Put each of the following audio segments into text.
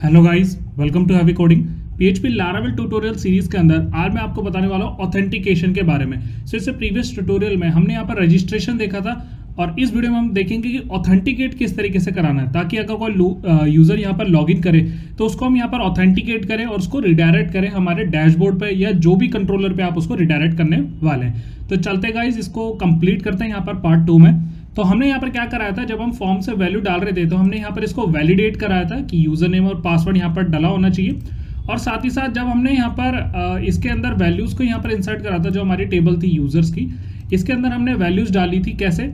Hello guys, welcome to heavy coding. PHP Laravel tutorial series के अंदर आज मैं आपको बताने वाला हूँ ऑथेंटिकेशन के बारे में। इससे प्रीवियस ट्यूटोरियल में हमने यहाँ पर रजिस्ट्रेशन देखा था और इस वीडियो में हम देखेंगे कि ऑथेंटिकेट किस तरीके से कराना है, ताकि अगर कोई यूजर यहाँ पर लॉगिन करे तो उसको हम यहाँ पर ऑथेंटिकेट करें और उसको रिडायरेक्ट करें हमारे डैशबोर्ड पे या जो भी कंट्रोलर पे आप उसको रिडायरेक्ट करने वाले हैं। तो चलते गाइस, इसको कंप्लीट करते हैं यहाँ पर पार्ट 2 में। तो हमने यहाँ पर क्या कराया था, जब हम फॉर्म से वैल्यू डाल रहे थे तो हमने यहाँ पर इसको वैलिडेट कराया था कि यूजर नेम और पासवर्ड यहाँ पर डला होना चाहिए। और साथ ही साथ जब हमने यहाँ पर इसके अंदर वैल्यूज को यहाँ पर इंसर्ट करा था, जो हमारी टेबल थी यूजर्स की, इसके अंदर हमने वैल्यूज डाली थी। कैसे?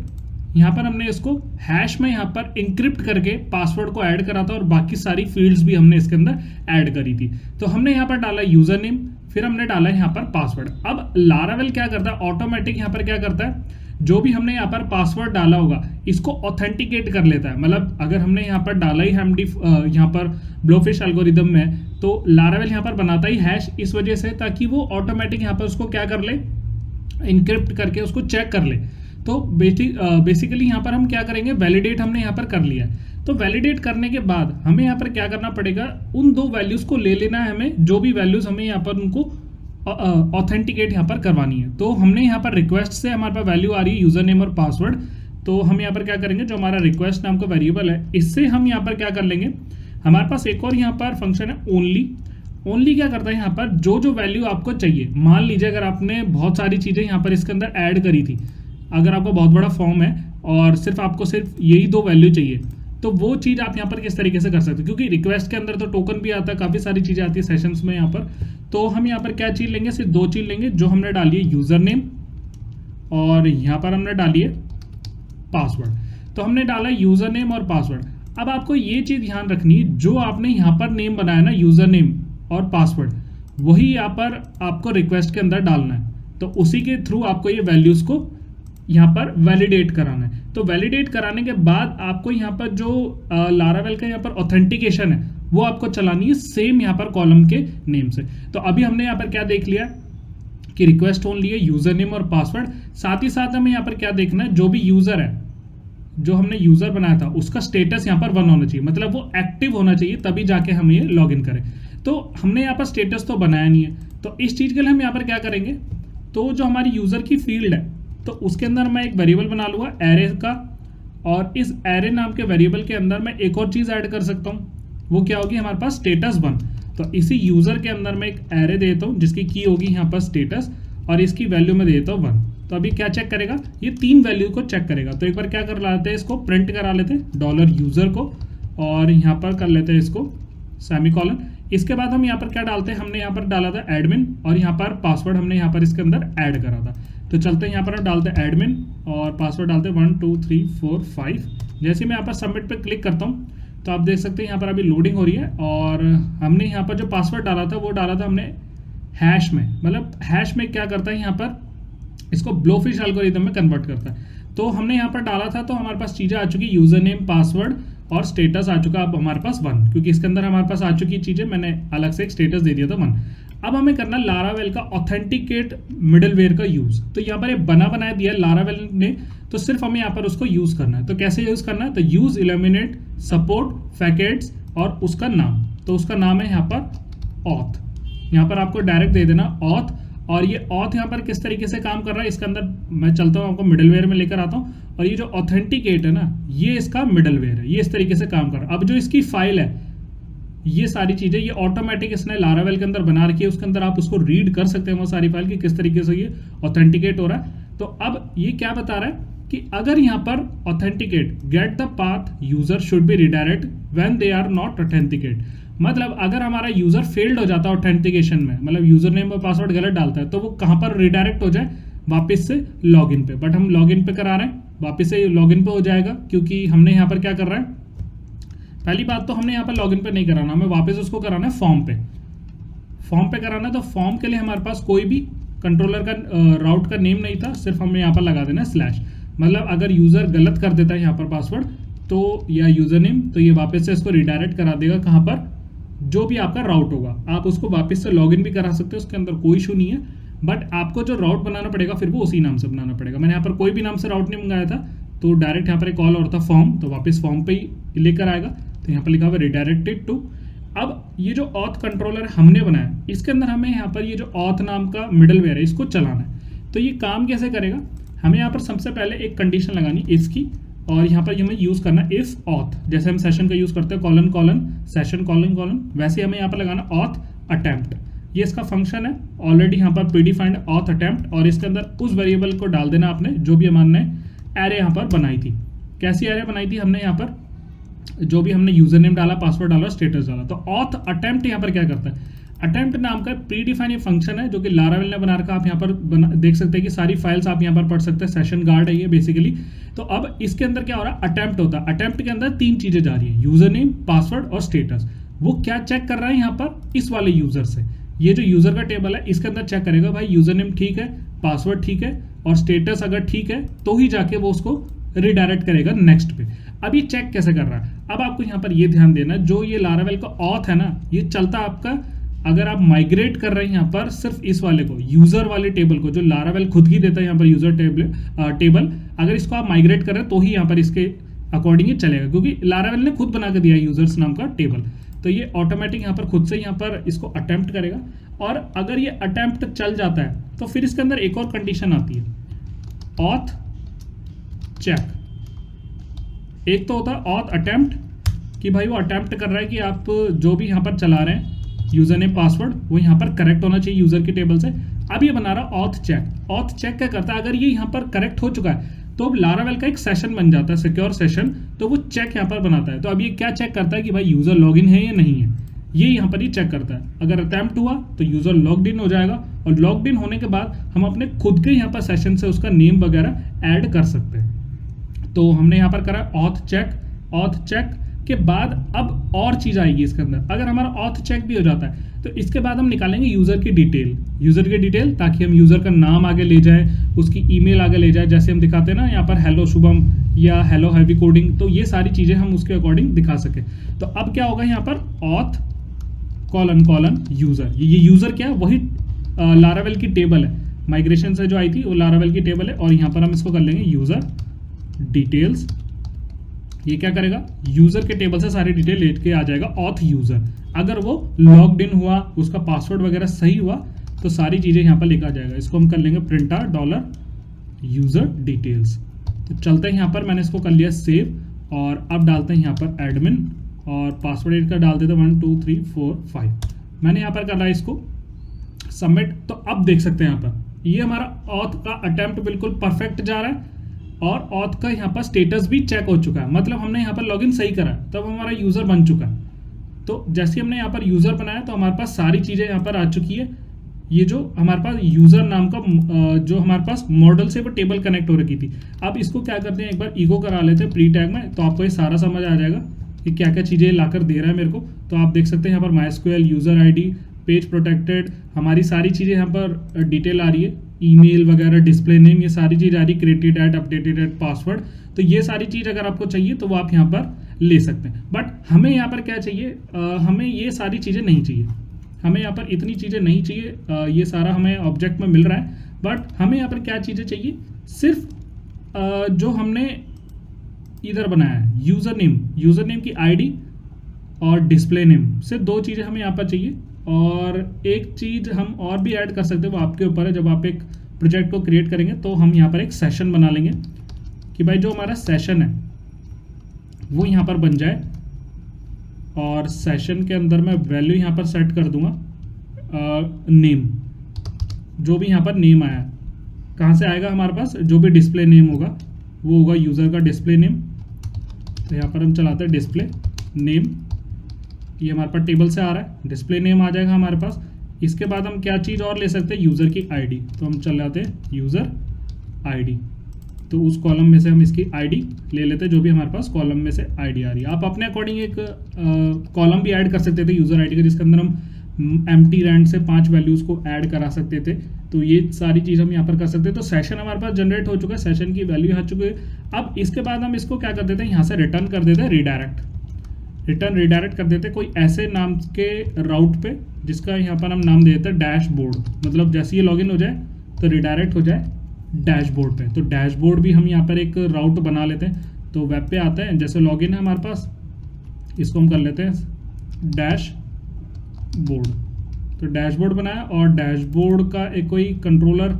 यहाँ पर हमने इसको हैश में यहाँ पर इंक्रिप्ट करके पासवर्ड को ऐड करा था और बाकी सारी फील्ड्स भी हमने इसके अंदर ऐड करी थी। तो हमने यहाँ पर डाला यूजर नेम, फिर हमने डाला यहाँ पर पासवर्ड। अब लारावेल क्या करता है, ऑटोमेटिक यहाँ पर क्या करता है, जो भी हमने यहाँ पर पासवर्ड डाला होगा इसको ऑथेंटिकेट कर लेता है। मतलब अगर हमने यहाँ पर डाला ही एमडी यहाँ पर ब्लोफिश एल्गोरिदम में, तो लारावेल यहाँ पर बनाता ही हैश इस वजह से, ताकि वो ऑटोमेटिक यहाँ पर उसको क्या कर ले, इनक्रिप्ट करके उसको चेक कर ले। तो बेसिकली यहाँ पर हम क्या करेंगे, वैलिडेट हमने यहाँ पर कर लिया है। तो वैलिडेट करने के बाद हमें यहाँ पर क्या करना पड़ेगा, उन दो वैल्यूज को ले लेना है हमें, जो भी वैल्यूज हमें यहाँ पर उनको ऑथेंटिकेट यहाँ पर करवानी है। तो हमने यहाँ पर रिक्वेस्ट से हमारे पास वैल्यू आ रही है यूजर नेम और पासवर्ड। तो हम यहाँ पर क्या करेंगे, जो हमारा रिक्वेस्ट नाम का वेरिएबल है, इससे हम यहाँ पर क्या कर लेंगे, हमारे पास एक और यहाँ पर फंक्शन है ओनली। ओनली क्या करता है, यहाँ पर जो जो वैल्यू आपको चाहिए, मान लीजिए अगर आपने बहुत सारी चीज़ें यहाँ पर इसके अंदर ऐड करी थी, अगर आपका बहुत बड़ा फॉर्म है और आपको सिर्फ यही दो वैल्यू चाहिए, तो वो चीज़ आप यहाँ पर किस तरीके से कर सकते हो, क्योंकि रिक्वेस्ट के अंदर तो टोकन भी आता है, काफ़ी सारी चीज़ें आती है सेशंस में यहाँ पर। तो हम यहाँ पर क्या चीज़ लेंगे, सिर्फ दो चीज़ लेंगे, जो हमने डाली है यूज़र नेम और यहाँ पर हमने डाली है पासवर्ड। तो हमने डाला यूज़र नेम और पासवर्ड। अब आपको ये चीज़ ध्यान रखनी है, जो आपने यहाँ पर नेम बनाया ना, यूज़र नेम और पासवर्ड, वही यहाँ पर आपको रिक्वेस्ट के अंदर डालना है। तो उसी के थ्रू आपको ये वैल्यूज़ को यहाँ पर वैलिडेट कराना है। तो वैलिडेट कराने के बाद आपको यहाँ पर जो लारावेल का यहाँ पर ऑथेंटिकेशन है वो आपको चलानी है सेम यहाँ पर कॉलम के नेम से। तो अभी हमने यहाँ पर क्या देख लिया कि रिक्वेस्ट ओनली है, यूजर नेम और पासवर्ड। साथ ही साथ हमें यहाँ पर क्या देखना है, जो भी यूजर है, जो हमने यूजर बनाया था, उसका स्टेटस यहाँ पर 1 होना चाहिए, मतलब वो एक्टिव होना चाहिए, तभी जाके हम ये लॉग इन करें। तो हमने यहाँ पर स्टेटस तो बनाया नहीं है, तो इस चीज़ के लिए हम यहाँ पर क्या करेंगे, तो जो हमारी यूजर की फील्ड है, तो उसके अंदर मैं एक वेरिएबल बना लूँगा एरे का, और इस एरे नाम के वेरिएबल के अंदर मैं एक और चीज़ ऐड कर सकता हूँ। वो क्या होगी, हमारे पास स्टेटस 1। तो इसी यूज़र के अंदर मैं एक एरे देता हूँ जिसकी की होगी यहाँ पर स्टेटस, और इसकी वैल्यू में देता हूँ 1। तो अभी क्या चेक करेगा, ये 3 वैल्यू को चेक करेगा। तो एक बार क्या कर लेते हैं, इसको प्रिंट करा लेते हैं $यूज़र को, और यहाँ पर कर लेते हैं इसको सेमीकोलन। इसके बाद हम यहाँ पर क्या डालते हैं, हमने यहाँ पर डाला था एडमिन, और यहाँ पर पासवर्ड हमने यहाँ पर इसके अंदर ऐड करा था। तो चलते हैं यहाँ पर हम डालते हैं एडमिन और पासवर्ड डालते हैं 1 2 3 4 5। जैसे मैं यहाँ पर सबमिट पे क्लिक करता हूँ तो आप देख सकते हैं यहाँ पर अभी लोडिंग हो रही है, और हमने यहाँ पर जो पासवर्ड डाला था वो डाला था हमने हैश में। मतलब हैश में क्या करता है, यहाँ पर इसको ब्लोफिश एल्गोरिथम में कन्वर्ट करता है। तो हमने यहाँ पर डाला था, तो हमारे पास चीज़ें आ चुकी, यूज़र नेम, पासवर्ड और स्टेटस आ चुका अब हमारे पास 1, क्योंकि इसके अंदर हमारे पास आ चुकी चीज़ें, मैंने अलग से एक स्टेटस दे दिया था 1। अब हमें करना लारावेल का ऑथेंटिकेट मिडलवेयर का यूज़। तो यहाँ पर एक बना बनाया दिया है लारावेल ने, तो सिर्फ हमें यहाँ पर उसको यूज़ करना है। तो कैसे यूज़ करना है, तो यूज़ इल्यूमिनेट सपोर्ट फैकेट्स और उसका नाम, तो उसका नाम है यहाँ पर ऑथ। यहाँ पर आपको डायरेक्ट दे देना ऑथ। और ये ऑथ यहाँ पर किस तरीके से काम कर रहा है, इसके अंदर मैं चलता हूँ, आपको मिडलवेयर में लेकर आता हूँ। और ये जो ऑथेंटिकेट है ना, ये इसका मिडलवेयर है, ये इस तरीके से काम कर रहा है। अब जो इसकी फाइल है, ये सारी चीज़ें ये ऑटोमेटिक इसने लारावेल के अंदर बना रखी है, उसके अंदर आप उसको रीड कर सकते हैं वो सारी फाइल की, किस तरीके से ये ऑथेंटिकेट हो रहा है। तो अब ये क्या बता रहा है कि अगर यहाँ पर authenticate get the path user should be redirect when they are not authenticate. मतलब अगर हमारा यूजर फेल्ड हो जाता है ऑथेंटिकेशन में, मतलब यूजर नेम और पासवर्ड गलत डालता है, तो वो कहाँ पर रिडायरेक्ट हो जाए, वापस से लॉगिन पे। बट हम लॉगिन पे करा रहे हैं, वापस से लॉगिन पे हो जाएगा, क्योंकि हमने यहाँ पर क्या कर रहा है, पहली बात तो हमने यहाँ पर लॉगिन पे नहीं कराना, हमें वापस उसको कराना है फॉर्म पे। फॉर्म पे कराना है, तो फॉर्म के लिए हमारे पास कोई भी कंट्रोलर का राउट का नेम नहीं था, सिर्फ हमें यहाँ पर लगा देना है स्लैश। मतलब अगर यूज़र गलत कर देता है यहाँ पर पासवर्ड तो या यूज़र नेम, तो ये वापस से इसको रिडायरेक्ट करा देगा कहाँ पर, जो भी आपका राउट होगा। आप उसको वापस से लॉगिन भी करा सकते हो, उसके अंदर कोई इशू नहीं है, बट आपको जो राउट बनाना पड़ेगा फिर वो उसी नाम से बनाना पड़ेगा। मैंने यहाँ पर कोई भी नाम से राउट नहीं मंगाया था, तो डायरेक्ट यहाँ पर एक कॉल और था फॉर्म, तो वापस फॉर्म पे ही लेकर आएगा। तो यहाँ पर लिखा हुआ रिडायरेक्टेड टू। अब ये जो ऑथ कंट्रोलर हमने बनाया, इसके अंदर हमें यहाँ पर ये जो ऑथ नाम का मिडलवेयर है इसको चलाना है। तो ये काम कैसे करेगा, हमें यहाँ पर सबसे पहले एक कंडीशन लगानी इसकी, और यहाँ पर हमें यूज़ करना इफ ऑथ, जैसे हम सेशन का यूज़ करते हैं colon colon session colon colon, वैसे हमें यहाँ पर लगाना ऑथ अटेम्प्ट। ये इसका फंक्शन है ऑलरेडी यहाँ पर प्रीडिफाइंड ऑथ अटेम्प्ट, और इसके अंदर उस वेरिएबल को डाल देना आपने जो भी हमने एरे यहाँ पर बनाई थी। कैसी एरे बनाई थी हमने, यहाँ पर जो भी हमने यूजर नेम डाला, पासवर्ड डाला, स्टेटस डाला। तो ऑथ अटेम्प्ट यहाँ पर क्या करता है, अटेम्प्ट नाम का प्रीडिफाइंड फंक्शन है जो कि लारावेल ने बना रखा। आप यहाँ पर देख सकते हैं कि सारी फाइल्स आप यहाँ पर पढ़ सकते हैं, सेशन गार्ड है ये बेसिकली। तो अब इसके अंदर क्या हो रहा है, अटेम्प्ट होता है, अटेम्प्ट के अंदर 3 चीजें जा रही है, यूजर नेम, पासवर्ड और स्टेटस। वो क्या चेक कर रहा है यहाँ पर, इस वाले यूजर से, ये जो यूजर का टेबल है इसके अंदर चेक करेगा भाई यूजर नेम ठीक है, पासवर्ड ठीक है और स्टेटस अगर ठीक है तो ही जाके वो उसको रिडायरेक्ट करेगा नेक्स्ट पे। अब ये चेक कैसे कर रहा है, अब आपको यहाँ पर ये ध्यान देना, जो ये लारावेल का ऑथ है ना, ये चलता आपका, अगर आप माइग्रेट कर रहे हैं यहाँ पर सिर्फ इस वाले को, यूजर वाले टेबल को, जो लारावेल खुद ही देता है यहाँ पर यूजर टेबल, अगर इसको आप माइग्रेट कर रहे हैं तो ही यहाँ पर इसके अकॉर्डिंग ही चलेगा, क्योंकि लारावेल ने खुद बना के दिया है यूजर्स नाम का टेबल। तो ये ऑटोमेटिक यहाँ पर खुद से यहाँ पर इसको अटेम्प्ट करेगा, और अगर ये अटेम्प्ट चल जाता है तो फिर इसके अंदर एक और कंडीशन आती है, ऑथ चेक। एक तो होता है ऑथ अटेम्प्ट, कि भाई वो अटेम्प्ट कर रहा है कि आप जो भी यहाँ पर चला रहे हैं यूजर नेम पासवर्ड वो यहाँ पर करेक्ट होना चाहिए यूजर के टेबल से। अब ये बना रहा ऑथ चेक। ऑथ चेक क्या करता है, अगर ये यहाँ पर करेक्ट हो चुका है तो अब लारावेल का एक सेशन बन जाता है, सिक्योर सेशन, तो वो चेक यहाँ पर बनाता है। तो अब ये क्या चेक करता है कि भाई यूजर लॉगिन है या नहीं है, ये यहाँ पर ही चेक करता है। अगर अटेम्प्ट हुआ तो यूजर लॉग्ड इन हो जाएगा, और लॉग्ड इन होने के बाद हम अपने खुद के यहाँ पर सेशन से उसका नेम वगैरह ऐड कर सकते हैं। तो हमने यहाँ पर करा ऑथ चेक। ऑथ चेक के बाद अब और चीज आएगी इसके अंदर, अगर हमारा ऑथ चेक भी हो जाता है तो इसके बाद हम निकालेंगे यूजर की डिटेल, ताकि हम यूजर का नाम आगे ले जाए, उसकी ईमेल आगे ले जाए, जैसे हम दिखाते हैं ना यहाँ पर हेलो शुभम या हेलो हैवी कोडिंग, तो ये सारी चीजें हम उसके अकॉर्डिंग दिखा सके। तो अब क्या होगा यहाँ पर, ऑथ कॉलन कॉलन यूजर, ये यूजर क्या है, वही लारावेल की टेबल है, माइग्रेशन से जो आई थी वो लारावेल की टेबल है, और यहाँ पर हम इसको कर लेंगे यूजर डिटेल्स। ये क्या करेगा, यूजर के टेबल से सारी डिटेल लेके आ जाएगा ऑथ यूजर। अगर वो लॉग्ड इन हुआ, उसका पासवर्ड वगैरह सही हुआ तो सारी चीजें यहाँ पर लेकर आ जाएगा। इसको हम कर लेंगे प्रिंटर डॉलर यूजर डिटेल्स। तो चलते हैं यहाँ पर, मैंने इसको कर लिया सेव, और अब डालते हैं यहाँ पर एडमिन, और पासवर्ड का डाल देते 1 2 3 4 5। मैंने यहाँ पर कर रहा है इसको सबमिट। तो अब देख सकते हैं यहाँ पर ये हमारा ऑथ का अटेम्प्ट बिल्कुल परफेक्ट जा रहा है, और ऑथ का यहाँ पर स्टेटस भी चेक हो चुका है, मतलब हमने यहाँ पर लॉगिन सही करा, तब हमारा यूजर बन चुका है। तो जैसे हमने यहाँ पर यूजर बनाया तो हमारे पास सारी चीजें यहाँ पर आ चुकी है। ये जो हमारे पास यूजर नाम का जो हमारे पास मॉडल से वो टेबल कनेक्ट हो रखी थी, अब इसको क्या करते हैं, एक बार ईगो करा लेते हैं प्री टैग में, तो आपको ये सारा समझ आ जाएगा कि क्या क्या चीजें लाकर दे रहा है मेरे को। तो आप देख सकते हैं यहाँ पर MySQL, user ID, page protected, हमारी सारी चीजें यहाँ पर डिटेल आ रही है, ईमेल वगैरह, डिस्प्ले नेम, ये सारी चीज़ आ रही, created at, updated at, password. तो ये सारी चीज़ अगर आपको चाहिए तो वो आप यहाँ पर ले सकते हैं। बट हमें यहाँ पर क्या चाहिए, हमें ये सारी चीज़ें नहीं चाहिए, हमें यहाँ पर इतनी चीज़ें नहीं चाहिए। ये सारा हमें ऑब्जेक्ट में मिल रहा है, बट हमें यहाँ पर क्या चीज़ें चाहिए, सिर्फ जो हमने इधर बनाया है यूज़र नेम की ID और डिस्प्ले नेम, सिर्फ 2 चीज़ें हमें यहाँ पर चाहिए। और एक चीज़ हम और भी ऐड कर सकते हैं, वो आपके ऊपर है। जब आप एक प्रोजेक्ट को क्रिएट करेंगे तो हम यहाँ पर एक सेशन बना लेंगे कि भाई जो हमारा सेशन है वो यहाँ पर बन जाए, और सेशन के अंदर मैं वैल्यू यहाँ पर सेट कर दूंगा नेम। जो भी यहाँ पर नेम आया कहाँ से आएगा, हमारे पास जो भी डिस्प्ले नेम होगा वो होगा यूज़र का डिस्प्ले नेम। तो यहाँ पर हम चलाते हैं डिस्प्ले नेम, ये हमारे पास टेबल से आ रहा है, डिस्प्ले नेम आ जाएगा हमारे पास। इसके बाद हम क्या चीज़ और ले सकते हैं, यूज़र की ID। तो हम चल जाते हैं यूज़र ID, तो उस कॉलम में से हम इसकी ID ले लेते हैं, जो भी हमारे पास कॉलम में से ID आ रही है। आप अपने अकॉर्डिंग एक कॉलम भी ऐड कर सकते थे यूज़र ID का, जिसके अंदर हम एम्प्टी रैंड से 5 वैल्यूज़ को ऐड करा सकते थे। तो ये सारी चीज़ हम यहाँ पर कर सकते हैं। तो सेशन हमारे पास जनरेट हो चुका है, सेशन की वैल्यू आ चुकी है। अब इसके बाद हम इसको क्या कर देते हैं, यहाँ से रिटर्न कर देते हैं रिडायरेक्ट कर देते हैं कोई ऐसे नाम के राउट पे जिसका यहाँ पर हम नाम दे देते हैं डैशबोर्ड। मतलब जैसे ये लॉगिन हो जाए तो रिडायरेक्ट हो जाए डैशबोर्ड पे। तो डैशबोर्ड भी हम यहाँ पर एक राउट बना लेते हैं। तो वेब पे आते हैं, जैसे लॉगिन है हमारे पास, इसको हम कर लेते हैं बोर्ड। तो डैशबोर्ड बनाया और डैशबोर्ड का एक कोई कंट्रोलर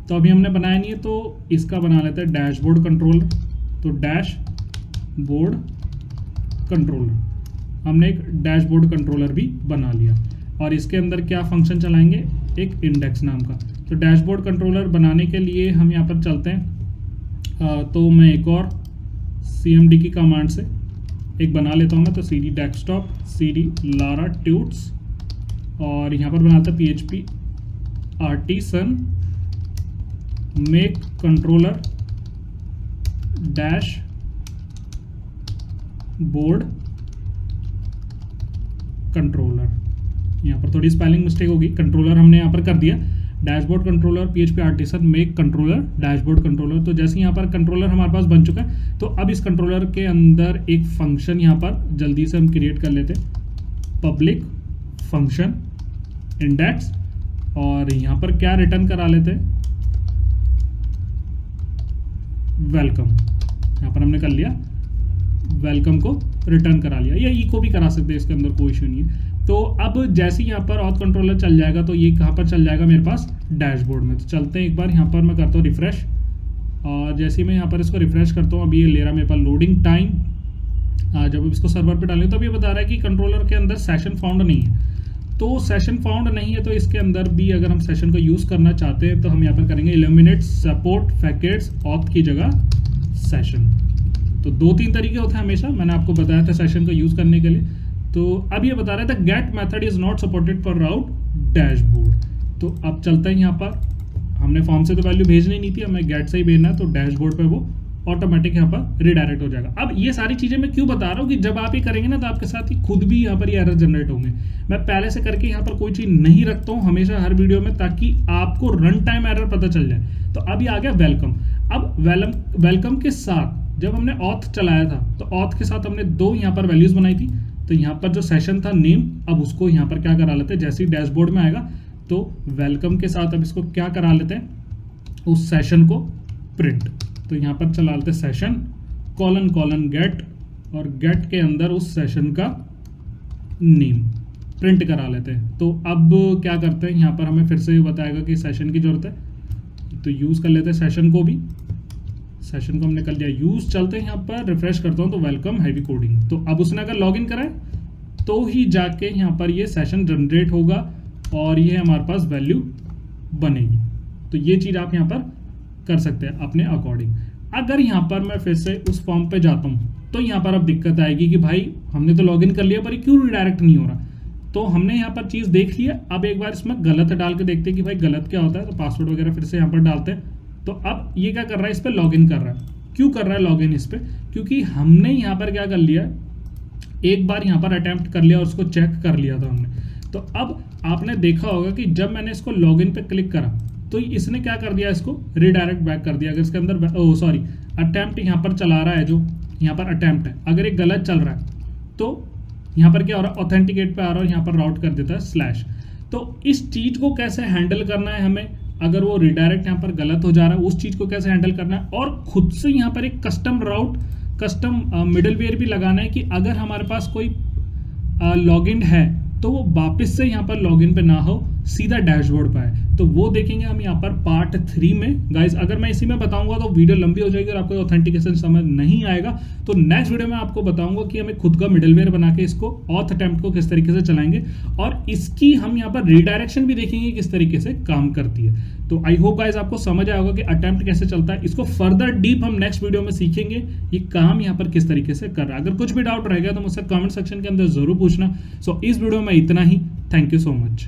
तो अभी हमने बनाया नहीं है, तो इसका बना लेते हैं डैशबोर्ड कंट्रोलर। तो डैशबोर्ड कंट्रोलर, हमने एक डैशबोर्ड कंट्रोलर भी बना लिया और इसके अंदर क्या फंक्शन चलाएंगे, एक इंडेक्स नाम का। तो डैशबोर्ड कंट्रोलर बनाने के लिए हम यहाँ पर चलते हैं, तो मैं एक और cmd की कमांड से एक बना लेता हूँ मैं। तो cd desktop, cd Lara tuts और यहाँ पर बनाता है php artisan make controller dash board controller. यहाँ पर थोड़ी स्पेलिंग मिस्टेक होगी, कंट्रोलर हमने यहाँ पर कर दिया, dashboard controller php artisan make controller dashboard controller. तो जैसे यहाँ पर कंट्रोलर हमारे पास बन चुका है, तो अब इस कंट्रोलर के अंदर एक फंक्शन यहाँ पर जल्दी से हम क्रिएट कर लेते हैं, पब्लिक फंक्शन इंडेक्स, और यहाँ पर क्या रिटर्न करा लेते हैं, वेलकम। यहाँ पर हमने कर लिया, वेलकम को रिटर्न करा लिया, या ई को भी करा सकते हैं, इसके अंदर कोई इशू नहीं है। तो अब जैसे ही यहाँ पर ऑथ कंट्रोलर चल जाएगा तो ये कहाँ पर चल जाएगा, मेरे पास डैशबोर्ड में। तो चलते हैं एक बार, यहाँ पर मैं करता हूँ रिफ्रेश, और जैसे ही मैं यहाँ पर इसको रिफ्रेश करता हूँ, अब ये ले रहा मेरे पास लोडिंग टाइम। जब इसको सर्वर पे डालें तो अब ये बता रहा है कि कंट्रोलर के अंदर सेशन फाउंड नहीं है। तो सेशन फाउंड नहीं है, तो इसके अंदर भी अगर हम सेशन को यूज़ करना चाहते हैं तो हम यहाँ पर करेंगे एलिमिनेट सपोर्ट पैकेट्स ऑथ की जगह सेशन। तो 2-3 तरीके होते हैं हमेशा, मैंने आपको बताया था सेशन को यूज़ करने के लिए। तो अब ये बता रहा था get method is not supported for route dashboard. तो अब चलते हैं यहाँ पर, हमने फॉर्म से तो वैल्यू भेजनी नहीं थी, हमें गेट से ही भेजना है, तो डैशबोर्ड पे वो ऑटोमेटिक यहाँ पर रिडायरेक्ट हो जाएगा। अब ये सारी चीज़ें मैं क्यों बता रहा हूँ कि जब आप ये करेंगे ना तो आपके साथ ही खुद भी यहाँ पर ये एरर जनरेट होंगे। मैं पहले से करके यहाँ पर कोई चीज़ नहीं रखता हूँ हमेशा हर वीडियो में, ताकि आपको रन टाइम एरर पता चल जाए। तो अब ये आ गया वेलकम। अब वेलकम के साथ जब हमने ऑथ चलाया था, तो ऑथ के साथ हमने 2 यहाँ पर वैल्यूज बनाई थी। तो यहाँ पर जो सेशन था नेम, अब उसको यहाँ पर क्या करा लेते हैं, जैसे ही डैशबोर्ड में आएगा तो वेलकम के साथ अब इसको क्या करा लेते हैं, उस सेशन को प्रिंट। तो यहाँ पर चला लेते हैं सेशन :: गेट, और गेट के अंदर उस सेशन का नेम प्रिंट करा लेते हैं। तो अब क्या करते हैं, यहाँ पर हमें फिर से ये बताएगा कि सेशन की जरूरत है, तो यूज़ कर लेते हैं सेशन को भी। सेशन को हमने कर लिया यूज़। चलते हैं यहाँ पर, रिफ्रेश करता हूँ तो वेलकम हैवी कोडिंग। तो अब उसने अगर लॉगिन कराए तो ही जाके यहाँ पर ये सेशन जनरेट होगा और ये हमारे पास वैल्यू बनेगी। तो ये चीज़ आप यहाँ पर कर सकते हैं अपने अकॉर्डिंग। अगर यहाँ पर मैं फिर से उस फॉर्म पे जाता हूँ तो यहाँ पर अब दिक्कत आएगी कि भाई हमने तो लॉगिन कर लिया पर ये क्यों रिडायरेक्ट नहीं हो रहा। तो हमने यहाँ पर चीज़ देख लिया, अब एक बार इसमें गलत डाल के देखते हैं कि भाई गलत क्या होता है। तो पासवर्ड वगैरह फिर से यहाँ पर डालते हैं। तो अब ये क्या कर रहा है, इस पर लॉगिन कर रहा है। क्यों कर रहा है लॉगिन इस पर, क्योंकि हमने यहाँ पर क्या कर लिया, एक बार यहाँ पर अटैम्प्ट कर लिया और उसको चेक कर लिया था हमने। तो अब आपने देखा होगा कि जब मैंने इसको लॉगिन पे क्लिक करा तो इसने क्या कर दिया, इसको रिडायरेक्ट बैक कर दिया। अगर इसके अंदर अटैम्प्ट यहाँ पर चला रहा है, जो यहाँ पर अटैम्प्ट है, अगर ये गलत चल रहा है तो यहाँ पर क्या हो रहा है, ऑथेंटिकेट पे आ रहा है और यहाँ पर राउट कर देता है स्लैश। तो इस चीज़ को कैसे हैंडल करना है हमें, अगर वो रिडायरेक्ट यहाँ पर गलत हो जा रहा है, उस चीज़ को कैसे हैंडल करना है, और खुद से यहाँ पर एक कस्टम राउट, कस्टम मिडलवेयर भी लगाना है कि अगर हमारे पास कोई लॉगिन है तो वो वापस से यहाँ पर लॉगिन पे ना हो, सीधा डैशबोर्ड पे आए। तो वो देखेंगे हम यहाँ पर पार्ट 3 में। गाइस अगर मैं इसी में बताऊंगा तो वीडियो लंबी हो जाएगी और आपको ऑथेंटिकेशन समझ नहीं आएगा। तो नेक्स्ट वीडियो में आपको बताऊंगा कि हमें खुद का मिडलवेयर बना के इसको ऑथ अटेम्प्ट को किस तरीके से चलाएंगे, और इसकी हम यहाँ पर रिडायरेक्शन भी देखेंगे किस तरीके से काम करती है। तो आई होप गाइस आपको समझ आया होगा कि अटेम्प्ट कैसे चलता है। इसको फर्दर डीप हम नेक्स्ट वीडियो में सीखेंगे, ये काम यहाँ पर किस तरीके से कर रहा है। अगर कुछ भी डाउट रहेगा तो मुझसे कमेंट सेक्शन के अंदर जरूर पूछना। सो इस वीडियो में इतना ही। Thank you so much.